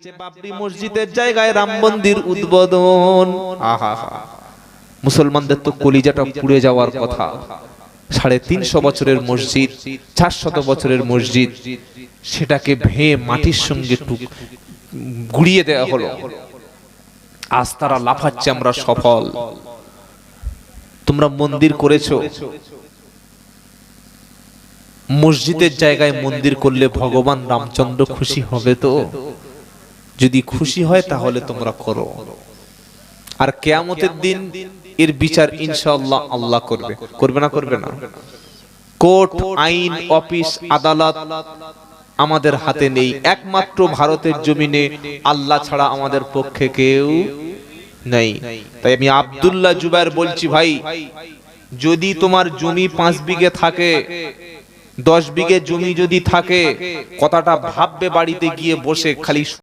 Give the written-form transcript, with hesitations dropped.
যে বাবরি মসজিদের জায়গায় রাম মন্দির উদ্বোধন, আহা, মুসলমানদের তো কলিজাটা পুড়ে যাওয়ার কথা। 350 বছরের মসজিদ, 400 বছরের মসজিদ, সেটাকে ভেঙে মাটির সঙ্গে গুড়িয়ে দেওয়া হলো। আজ তারা লাফাচ্ছে আমরা সফল। তোমরা মন্দির করেছো, মসজিদের জায়গায় মন্দির করলে ভগবান রামচন্দ্র খুশি হবে তো? যদি খুশি হয় তাহলে তোমরা করো। আর কিয়ামতের দিন এর বিচার ইনশাআল্লাহ আল্লাহ করবে। করবে না? করবে না? কোর্ট, আইন, অফিস, আদালত আমাদের হাতে নেই। একমাত্র ভারতের জমিনে আল্লাহ ছাড়া আমাদের পক্ষে কেউ নেই। তাই আমি আব্দুল্লাহ জুবায়ের বলছি, ভাই, যদি তোমার জমি 5 বিঘে থাকে, 10 বিঘে জমি যদি থাকে, কথাটা ভাববে বাড়িতে গিয়ে বসে খালি